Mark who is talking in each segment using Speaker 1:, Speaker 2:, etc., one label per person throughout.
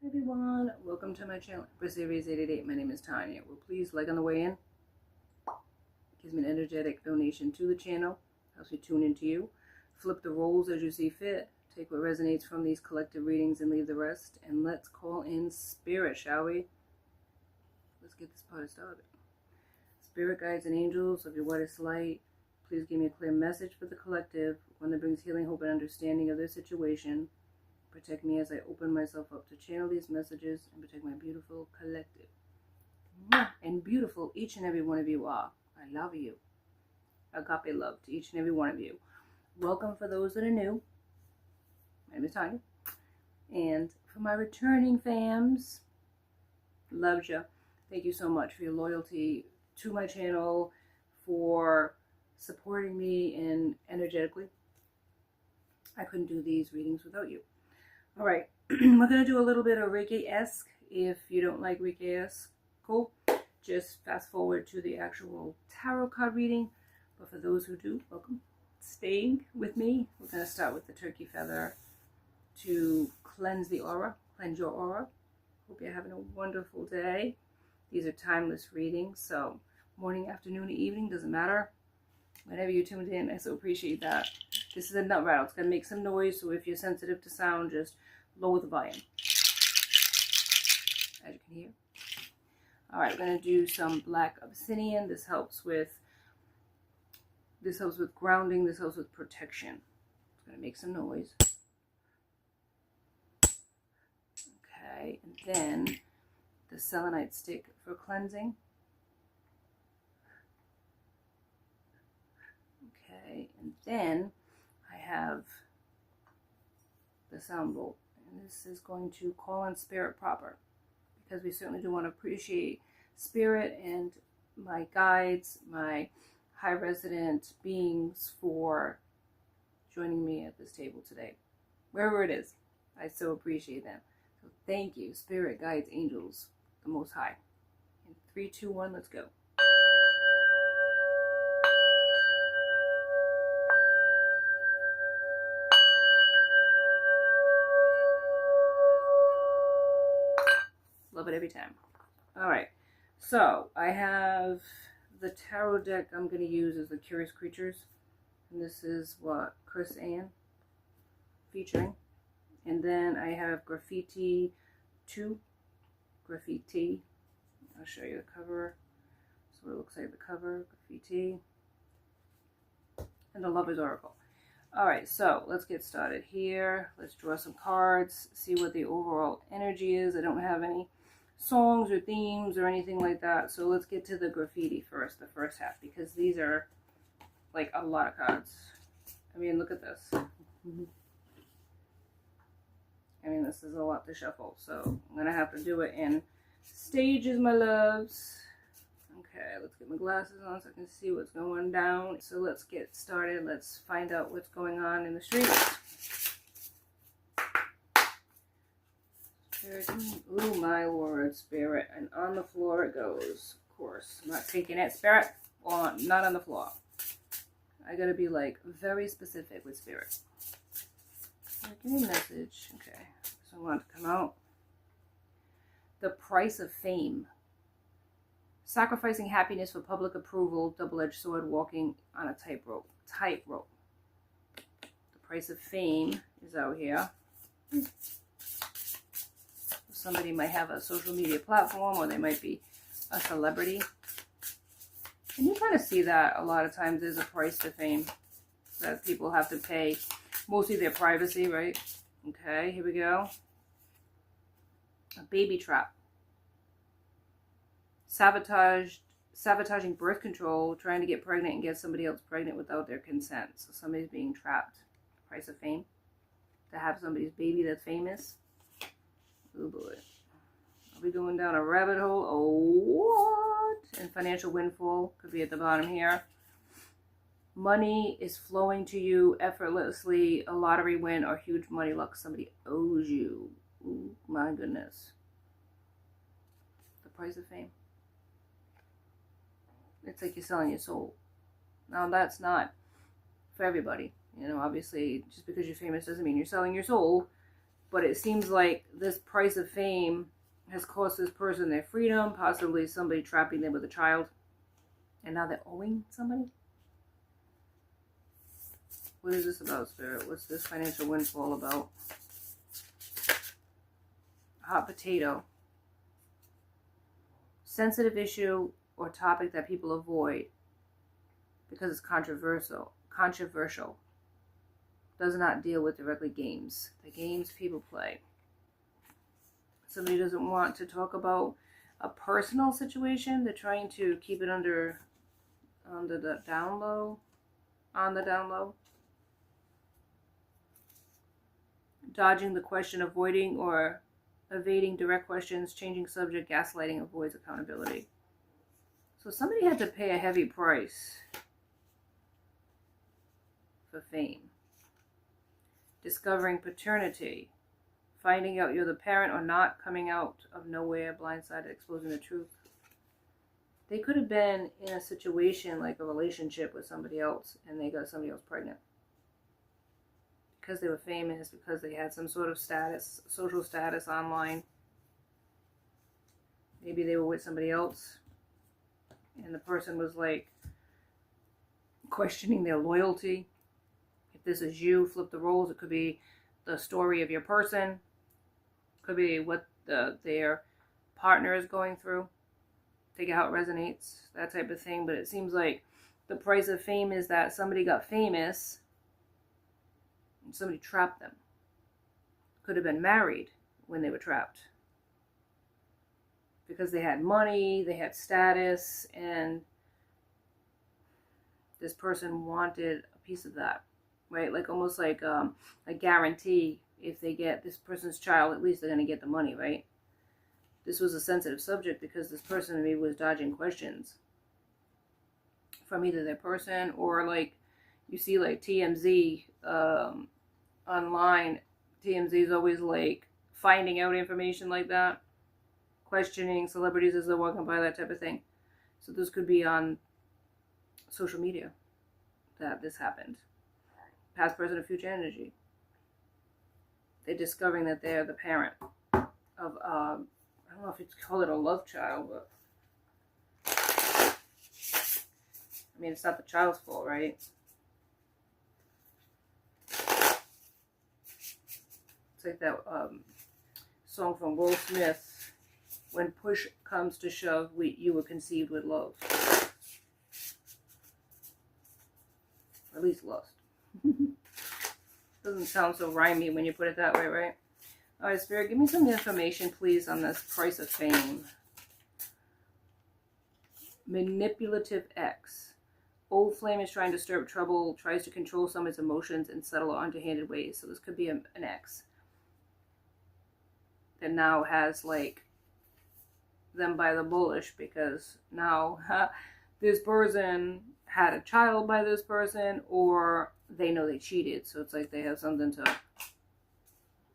Speaker 1: Hi everyone, welcome to my channel for Aries 888. My name is Tanya. Well, please like on the way in. Gives me an energetic donation to the channel. Helps me tune into you. Flip the roles as you see fit. Take what resonates from these collective readings and leave the rest. And let's call in spirit, shall we? Let's get this party started. Spirit guides and angels of your whitest light, please give me a clear message for the collective, one that brings healing, hope, and understanding of their situation. Protect me as I open myself up to channel these messages and protect my beautiful collective. And beautiful each and every one of you are. I love you. Agape love to each and every one of you. Welcome for those that are new. My name is Tanya. And for my returning fams, loves ya. Thank you so much for your loyalty to my channel, for supporting me and energetically. I couldn't do these readings without you. All right, we're going to do a little bit of Reiki-esque. If you don't like Reiki-esque, cool. Just fast forward to the actual tarot card reading. But for those who do, welcome. Staying with me, we're going to start with the turkey feather to cleanse the aura, cleanse your aura. Hope you're having a wonderful day. These are timeless readings, so morning, afternoon, or evening, doesn't matter. Whenever you tuned in, I so appreciate that. This is a nut rattle. It's going to make some noise, so if you're sensitive to sound, just lower the volume. As you can hear. All right, we're going to do some black obsidian. This helps with grounding. This helps with protection. It's going to make some noise. Okay, and then the selenite stick for cleansing. Okay, and then I have the sound bowl, and this is going to call in spirit proper, because we certainly do want to appreciate spirit and my guides, my high resident beings, for joining me at this table today, wherever it is. I so appreciate them. So thank you, spirit, guides, angels, the Most High. In 3, 2, 1, let's go. Love it every time. All right, so I have the tarot deck I'm going to use as the Curious Creatures, and this is what Chris Ann featuring. And then I have Graffiti 2, Graffiti. I'll show you the cover. That's what it looks like, the cover, Graffiti, and the Lover's Oracle. All right, so let's get started here. Let's draw some cards, see what the overall energy is. I don't have any songs or themes or anything like that, so let's get to the graffiti first, the first half, because these are like a lot of cards. I mean, look at this. I mean, this is a lot to shuffle, so I'm gonna have to do it in stages, my loves. Okay, let's get my glasses on so I can see what's going down. So let's get started. Let's find out what's going on in the streets. Oh my Lord, spirit. And on the floor it goes. Of course, I'm not taking it, spirit. Well, not on the floor. I gotta be like very specific with spirit. Give me a message. Okay, so I want it to come out. The price of fame. Sacrificing happiness for public approval, double-edged sword, walking on a tightrope. Tightrope. The price of fame is out here. Somebody might have a social media platform, or they might be a celebrity. And you kind of see that a lot of times. There's a price to fame that people have to pay. Mostly their privacy, right? Okay, here we go. A baby trap. Sabotaging birth control, trying to get pregnant and get somebody else pregnant without their consent. So somebody's being trapped. Price of fame. To have somebody's baby that's famous. Oh boy. Are we going down a rabbit hole? Oh, what? And financial windfall could be at the bottom here. Money is flowing to you effortlessly. A lottery win or huge money luck. Somebody owes you. Oh my goodness. The price of fame. It's like you're selling your soul. Now that's not for everybody. You know, obviously, just because you're famous doesn't mean you're selling your soul. But it seems like this price of fame has cost this person their freedom, possibly somebody trapping them with a child. And now they're owing somebody? What is this about, Spirit? What's this financial windfall about? Hot potato. Sensitive issue or topic that people avoid because it's controversial. Does not deal with directly games. The games people play. Somebody doesn't want to talk about a personal situation. They're trying to keep it on the down low. Dodging the question, avoiding or evading direct questions, changing subject, gaslighting, avoids accountability. So somebody had to pay a heavy price for fame. Discovering paternity. Finding out you're the parent or not, coming out of nowhere, blindsided, exposing the truth. They could have been in a situation like a relationship with somebody else and they got somebody else pregnant. Because they were famous, because they had some sort of status, social status online. Maybe they were with somebody else and the person was like questioning their loyalty. If this is you, flip the roles. It could be the story of your person. Could be what their partner is going through. Take how it resonates, that type of thing. But it seems like the price of fame is that somebody got famous and somebody trapped them. Could have been married when they were trapped. Because they had money, they had status, and this person wanted a piece of that. Right? Like almost like a guarantee. If they get this person's child, at least they're going to get the money, right? This was a sensitive subject because this person maybe was dodging questions from either their person or like you see like TMZ online. TMZ is always like finding out information like that, questioning celebrities as they're walking by, that type of thing. So this could be on social media that this happened. Past, present, or future energy. They're discovering that they're the parent of, I don't know if you'd call it a love child, but I mean, it's not the child's fault, right? It's like that song from Will Smith, when push comes to shove, you were conceived with love. Or at least lust. Doesn't sound so rhymey when you put it that way, right? All right, Spirit, give me some information, please, on this price of fame. Manipulative ex. Old flame is trying to stir up trouble, tries to control someone's emotions and settle underhanded ways. So this could be an ex that now has, like, them by the bullish because now this person had a child by this person, or they know they cheated, so it's like they have something to,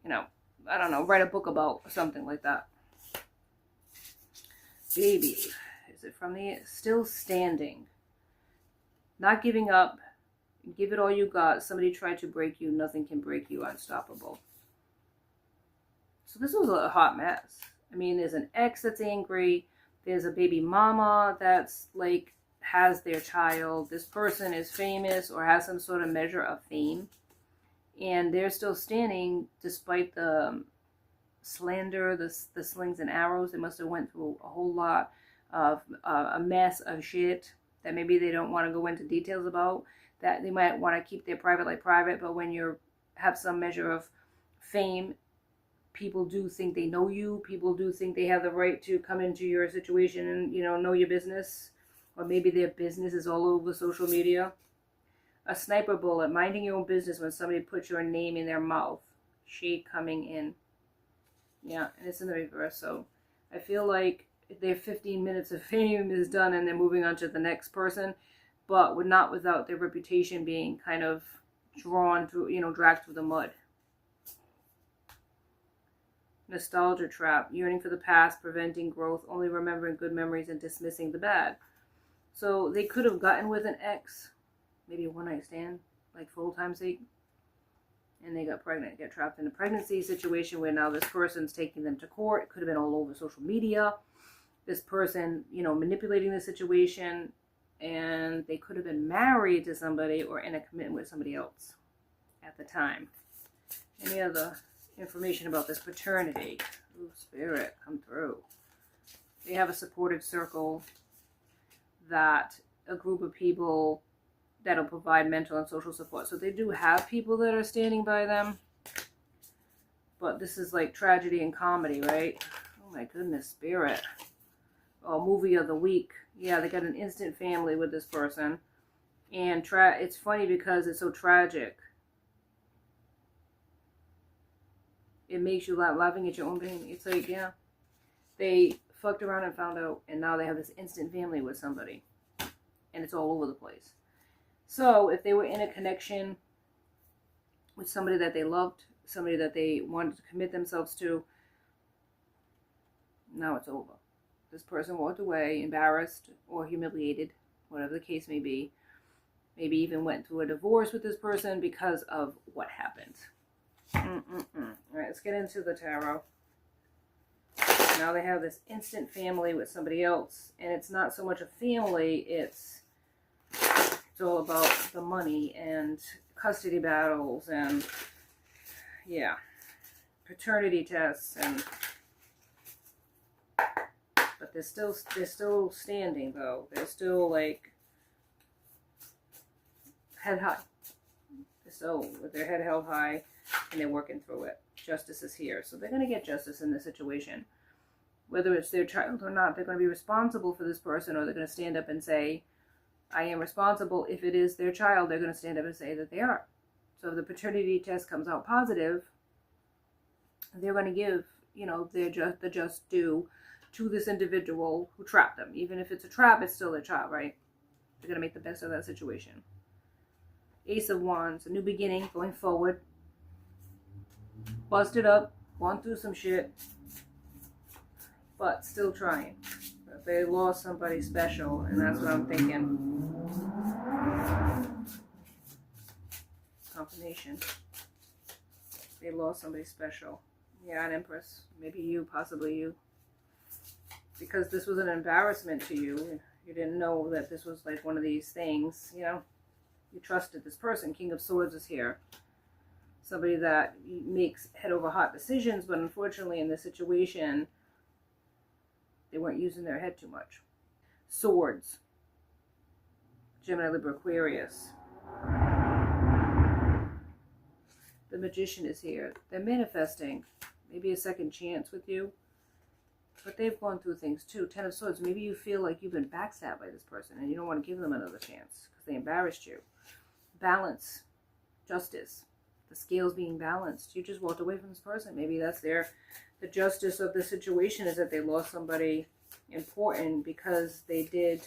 Speaker 1: you know, I don't know, write a book about or something like that. Baby, is it from the still standing? Not giving up, give it all you got. Somebody tried to break you, nothing can break you, unstoppable. So this was a hot mess. I mean, there's an ex that's angry, there's a baby mama that's like has their child. This person is famous or has some sort of measure of fame, and they're still standing despite the slander, the slings and arrows. They must have went through a whole lot of a mess of shit that maybe they don't want to go into details about, that they might want to keep their private like private. But when you have some measure of fame, people do think they know you. People do think they have the right to come into your situation and, you know your business. Or maybe their business is all over social media. A sniper bullet, minding your own business when somebody puts your name in their mouth. Shade coming in. Yeah, and it's in the reverse. So I feel like their 15 minutes of fame is done and they're moving on to the next person. But not without their reputation being kind of drawn through, dragged through the mud. Nostalgia trap, yearning for the past, preventing growth, only remembering good memories and dismissing the bad. So they could have gotten with an ex, maybe a one-night stand, like for old time's sake. and they got pregnant, got trapped in a pregnancy situation where now this person's taking them to court. It could have been all over social media. This person, you know, manipulating the situation, and they could have been married to somebody or in a commitment with somebody else at the time. Any other information about this paternity? Ooh, spirit, come through. They have a supportive circle, that a group of people that'll provide mental and social support. So they do have people that are standing by them. But this is like tragedy and comedy, right? Oh my goodness, spirit. Oh, movie of the week. Yeah, they got an instant family with this person. And it's funny because it's so tragic. It makes you laugh, laughing at your own pain. It's like, yeah, they fucked around and found out, and now they have this instant family with somebody. And it's all over the place. So if they were in a connection with somebody that they loved, somebody that they wanted to commit themselves to, now it's over. This person walked away, embarrassed or humiliated, whatever the case may be. Maybe even went through a divorce with this person because of what happened. All right, let's get into the tarot. Now they have this instant family with somebody else, and it's not so much a family, it's all about the money and custody battles and, yeah, paternity tests, and but they're still standing though. They're still like head high. They're still with their head held high, and they're working through it. Justice is here, so they're going to get justice in this situation. Whether it's their child or not, they're going to be responsible for this person, or they're going to stand up and say, I am responsible. If it is their child, they're going to stand up and say that they are. So if the paternity test comes out positive, they're going to give, you know, the just due to this individual who trapped them. Even if it's a trap, it's still their child, right? They're going to make the best of that situation. Ace of Wands, a new beginning, going forward. Busted up, gone through some shit, but still trying. But they lost somebody special, and that's what I'm thinking. Confirmation. They lost somebody special. Yeah, an Empress. Maybe you, possibly you. Because this was an embarrassment to you. You didn't know that this was like one of these things, you know. You trusted this person. King of Swords is here. Somebody that makes head over heart decisions, but unfortunately in this situation, they weren't using their head too much. Swords. Gemini, Libra, Aquarius. The Magician is here. They're manifesting maybe a second chance with you, but they've gone through things too. Ten of Swords. Maybe you feel like you've been backstabbed by this person and you don't want to give them another chance because they embarrassed you. Balance. Justice. The scales being balanced. You just walked away from this person. Maybe that's the justice of the situation is that they lost somebody important because they did,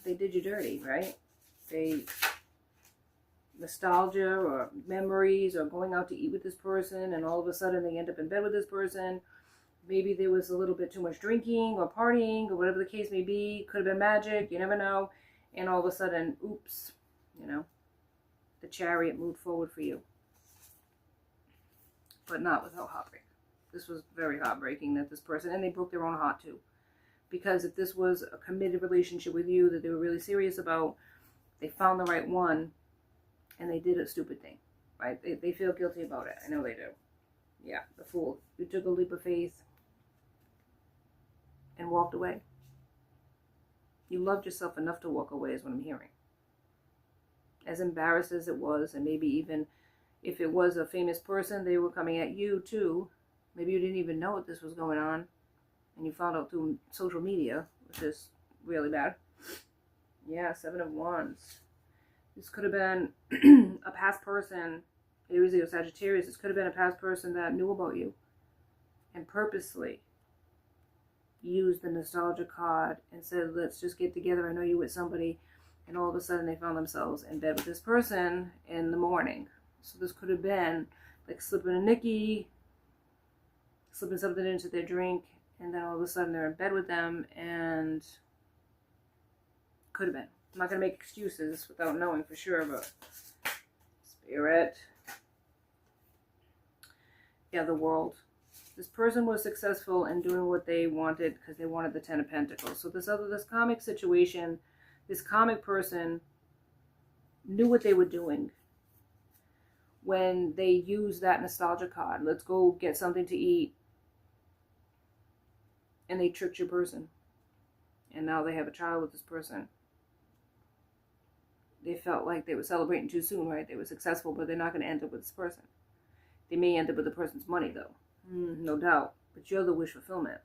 Speaker 1: they did you dirty, right? Nostalgia or memories or going out to eat with this person, and all of a sudden they end up in bed with this person. Maybe there was a little bit too much drinking or partying or whatever the case may be. Could have been magic. You never know. And all of a sudden, oops, you know, the Chariot moved forward for you. But not without heartbreak. This was very heartbreaking that this person, and they broke their own heart too. Because if this was a committed relationship with you that they were really serious about, they found the right one, and they did a stupid thing, right? They feel guilty about it. I know they do. Yeah, the Fool. You took a leap of faith and walked away. You loved yourself enough to walk away is what I'm hearing. As embarrassed as it was, and maybe even if it was a famous person, they were coming at you too. Maybe you didn't even know that this was going on, and you found out through social media, which is really bad. Yeah, Seven of Wands. This could have been a past person, Aries or Sagittarius. This could have been a past person that knew about you and purposely used the nostalgia card and said, let's just get together. I know you with somebody. And all of a sudden they found themselves in bed with this person in the morning. So this could have been like slipping a Nicky, slipping something into their drink, and then all of a sudden they're in bed with them, and could have been. I'm not going to make excuses without knowing for sure, but You're at, yeah, the World. This person was successful in doing what they wanted because they wanted the Ten of Pentacles. So this karmic situation, this karmic person knew what they were doing when they used that nostalgia card. Let's go get something to eat. And they tricked your person. And now they have a child with this person. They felt like they were celebrating too soon, right? They were successful, but they're not going to end up with this person. They may end up with the person's money, though. No doubt. But you're the wish fulfillment.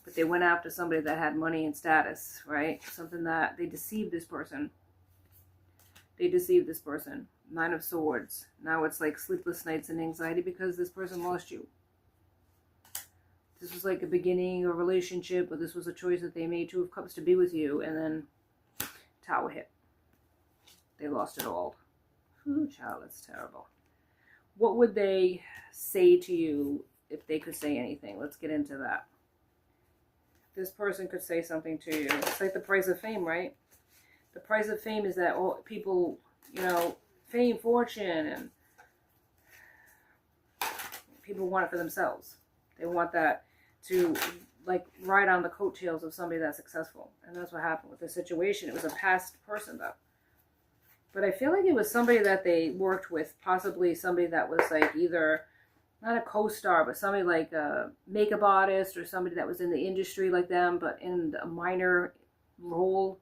Speaker 1: But they went after somebody that had money and status, right? Something that they deceived this person. They deceived this person. Nine of Swords. Now it's like sleepless nights and anxiety because this person lost you. This was like a beginning of a relationship, but this was a choice that they made. Two of Cups to be with you, and then Tower hit. They lost it all. Ooh, child, that's terrible. What would they say to you if they could say anything? Let's get into that. This person could say something to you. It's like the price of fame, right? The price of fame is that all people, you know, fame, fortune, and people want it for themselves. They want that to, like, ride on the coattails of somebody that's successful. And that's what happened with this situation. It was a past person, though. But I feel like it was somebody that they worked with, possibly somebody that was like either, not a co-star, but somebody like a makeup artist or somebody that was in the industry like them, but in a minor role,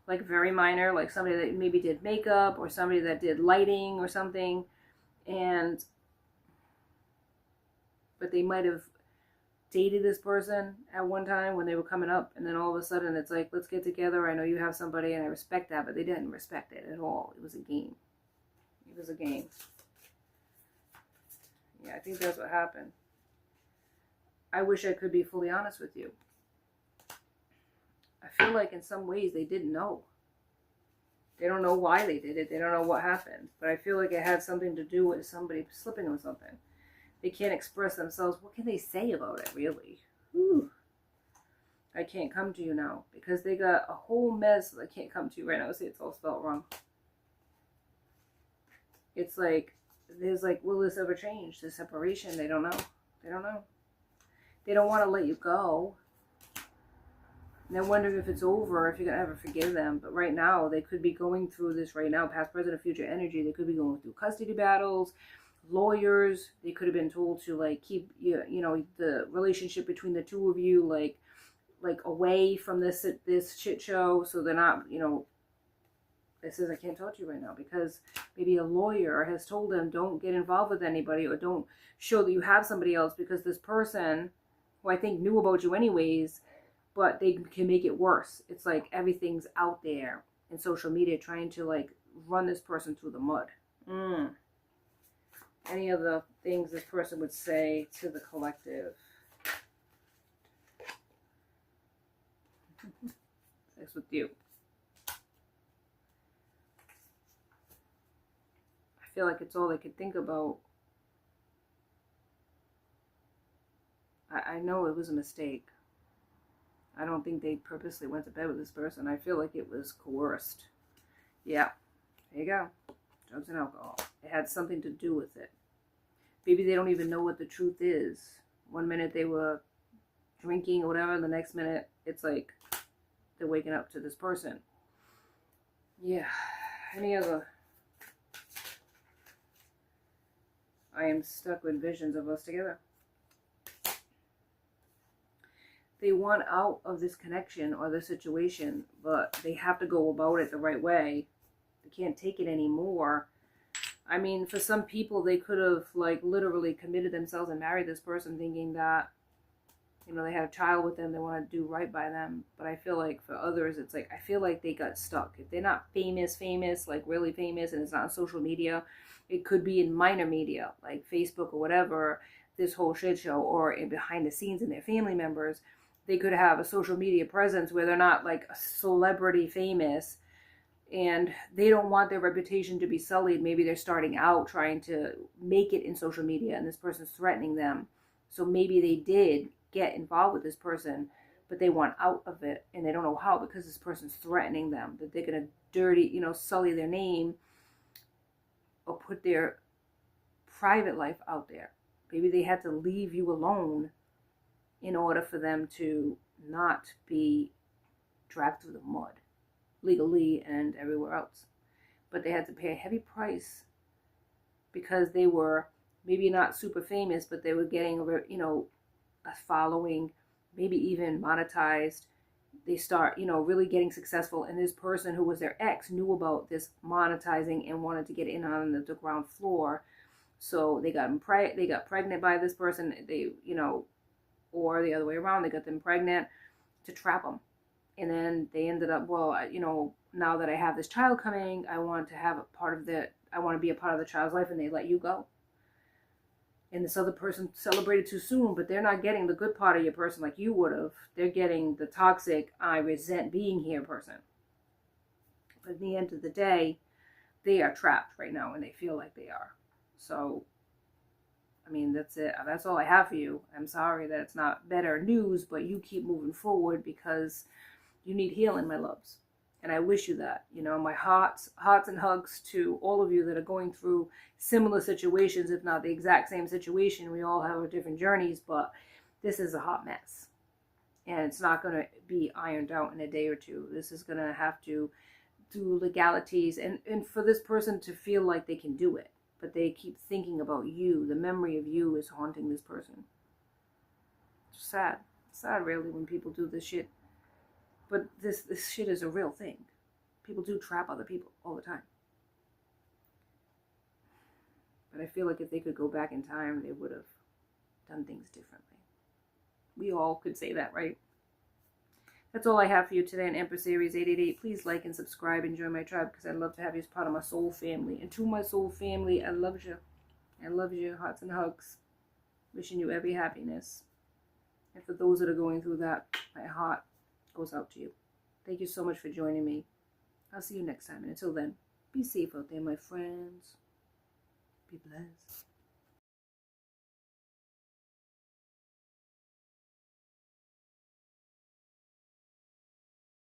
Speaker 1: like very minor, like somebody that maybe did makeup or somebody that did lighting or something. But they might have dated this person at one time when they were coming up, and then all of a sudden it's like, let's get together, I know you have somebody and I respect that, but they didn't respect it at all. It was a game. It was a game. Yeah, I think that's what happened. I wish I could be fully honest with you. I feel like in some ways they didn't know. They don't know why they did it. They don't know what happened. But I feel like it had something to do with somebody slipping on something. They can't express themselves. What can they say about it, really? Whew. I can't come to you now because they got a whole mess. I can't come to you right now. See, it's all spelled wrong. It's like, there's like, will this ever change? The separation, they don't know. They don't know. They don't want to let you go. And they're wondering if it's over, if you're going to ever forgive them. But right now, they could be going through this right now, past, present, future energy. They could be going through custody battles, lawyers. They could have been told to like keep you know, the relationship between the two of you like away from this shit show, so they're not, you know, it says I can't talk to you right now because maybe a lawyer has told them don't get involved with anybody or don't show that you have somebody else because this person, who I think knew about you anyways, but they can make it worse. It's like everything's out there in social media trying to like run this person through the mud. Any of the things this person would say to the collective. Sex with you. I feel like it's all they could think about. I know it was a mistake. I don't think they purposely went to bed with this person. I feel like it was coerced. Yeah, there you go. Drugs and alcohol. It had something to do with it. Maybe they don't even know what the truth is. One minute they were drinking or whatever, and the next minute it's like they're waking up to this person. Yeah. Any other? I am stuck with visions of us together. They want out of this connection or this situation, but they have to go about it the right way. They can't take it anymore. I mean, for some people, they could have, like, literally committed themselves and married this person thinking that, you know, they had a child with them, they want to do right by them. But I feel like for others, it's like, I feel like they got stuck. If they're not famous, like really famous, and it's not on social media, it could be in minor media, like Facebook or whatever, this whole shit show, or in behind the scenes in their family members. They could have a social media presence where they're not, like, a celebrity famous, and they don't want their reputation to be sullied. Maybe they're starting out trying to make it in social media and this person's threatening them. So maybe they did get involved with this person, but they want out of it and they don't know how because this person's threatening them that they're going to dirty, you know, sully their name. or put their private life out there. Maybe they had to leave you alone in order for them to not be dragged through the mud legally and everywhere else. But they had to pay a heavy price because they were maybe not super famous, but they were getting, a following, maybe even monetized. They start, really getting successful. And this person who was their ex knew about this monetizing and wanted to get in on the ground floor. So they got pregnant by this person. They, or the other way around, they got them pregnant to trap them. And then they ended up, now that I have this child coming, I want to be a part of the child's life, and they let you go. And this other person celebrated too soon, but they're not getting the good part of your person like you would have. They're getting the toxic, I resent being here person. But at the end of the day, they are trapped right now, and they feel like they are. So, that's it. That's all I have for you. I'm sorry that it's not better news, but you keep moving forward because you need healing, my loves. And I wish you that. My hearts and hugs to all of you that are going through similar situations, if not the exact same situation. We all have our different journeys, but this is a hot mess. And it's not going to be ironed out in a day or two. This is going to have to do legalities and for this person to feel like they can do it. But they keep thinking about you. The memory of you is haunting this person. It's sad. It's sad, really, when people do this shit. But this shit is a real thing. People do trap other people all the time. But I feel like if they could go back in time, they would have done things differently. We all could say that, right? That's all I have for you today on Empress Aries 888. Please like and subscribe and join my tribe because I'd love to have you as part of my soul family. And to my soul family, I love you. I love you. Hearts and hugs. Wishing you every happiness. And for those that are going through that, my heart goes out to you. Thank you so much for joining me. I'll see you next time. And until then, be safe out there, my friends. Be blessed.